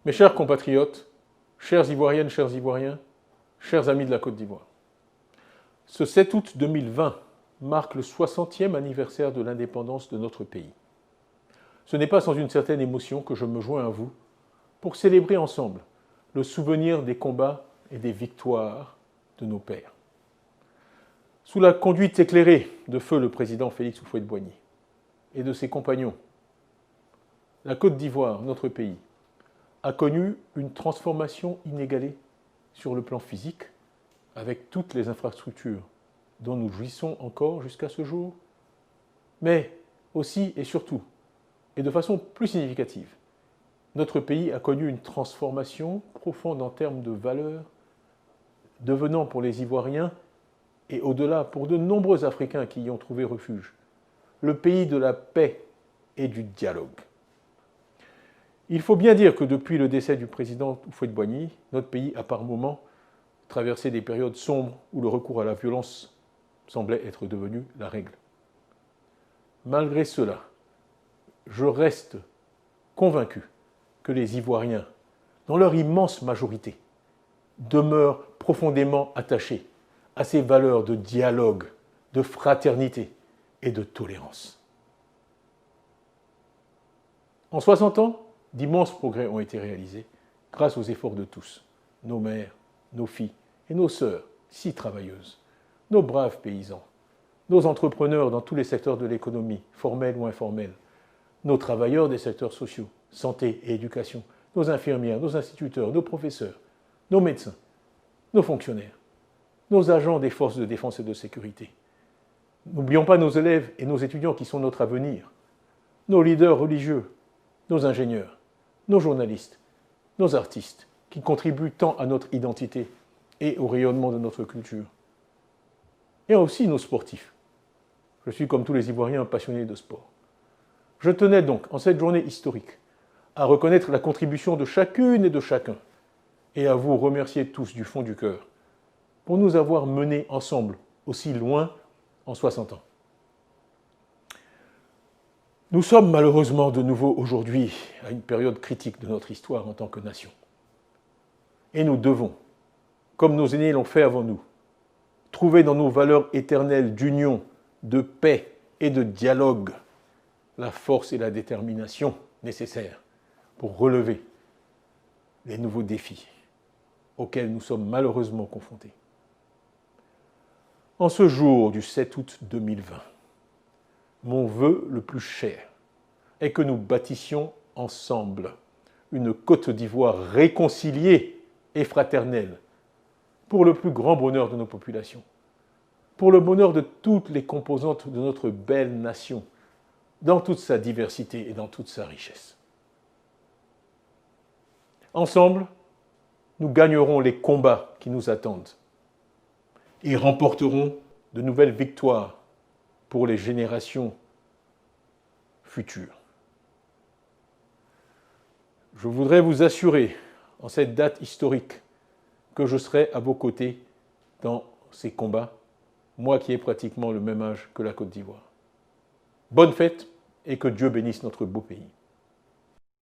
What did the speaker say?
Mes chers compatriotes, chères Ivoiriennes, chers Ivoiriens, chers amis de la Côte d'Ivoire, ce 7 août 2020 marque le 60e anniversaire de l'indépendance de notre pays. Ce n'est pas sans une certaine émotion que je me joins à vous pour célébrer ensemble le souvenir des combats et des victoires de nos pères. Sous la conduite éclairée de feu le président Félix Houphouët-Boigny et de ses compagnons, la Côte d'Ivoire, notre pays, a connu une transformation inégalée sur le plan physique, avec toutes les infrastructures dont nous jouissons encore jusqu'à ce jour, mais aussi et surtout, et de façon plus significative, notre pays a connu une transformation profonde en termes de valeurs, devenant pour les Ivoiriens, et au-delà pour de nombreux Africains qui y ont trouvé refuge, le pays de la paix et du dialogue. Il faut bien dire que depuis le décès du président Houphouët-Boigny, notre pays a par moments traversé des périodes sombres où le recours à la violence semblait être devenu la règle. Malgré cela, je reste convaincu que les Ivoiriens, dans leur immense majorité, demeurent profondément attachés à ces valeurs de dialogue, de fraternité et de tolérance. En 60 ans, d'immenses progrès ont été réalisés grâce aux efforts de tous, nos mères, nos filles et nos sœurs, si travailleuses, nos braves paysans, nos entrepreneurs dans tous les secteurs de l'économie, formels ou informels, nos travailleurs des secteurs sociaux, santé et éducation, nos infirmières, nos instituteurs, nos professeurs, nos médecins, nos fonctionnaires, nos agents des forces de défense et de sécurité. N'oublions pas nos élèves et nos étudiants qui sont notre avenir, nos leaders religieux, nos ingénieurs, nos journalistes, nos artistes, qui contribuent tant à notre identité et au rayonnement de notre culture. Et aussi nos sportifs. Je suis, comme tous les Ivoiriens, un passionné de sport. Je tenais donc, en cette journée historique, à reconnaître la contribution de chacune et de chacun, et à vous remercier tous du fond du cœur, pour nous avoir menés ensemble aussi loin en 60 ans. Nous sommes malheureusement de nouveau aujourd'hui à une période critique de notre histoire en tant que nation. Et nous devons, comme nos aînés l'ont fait avant nous, trouver dans nos valeurs éternelles d'union, de paix et de dialogue la force et la détermination nécessaires pour relever les nouveaux défis auxquels nous sommes malheureusement confrontés. En ce jour du 7 août 2020, mon vœu le plus cher est que nous bâtissions ensemble une Côte d'Ivoire réconciliée et fraternelle pour le plus grand bonheur de nos populations, pour le bonheur de toutes les composantes de notre belle nation, dans toute sa diversité et dans toute sa richesse. Ensemble, nous gagnerons les combats qui nous attendent et remporterons de nouvelles victoires pour les générations futures. Je voudrais vous assurer, en cette date historique, que je serai à vos côtés dans ces combats, moi qui ai pratiquement le même âge que la Côte d'Ivoire. Bonne fête et que Dieu bénisse notre beau pays.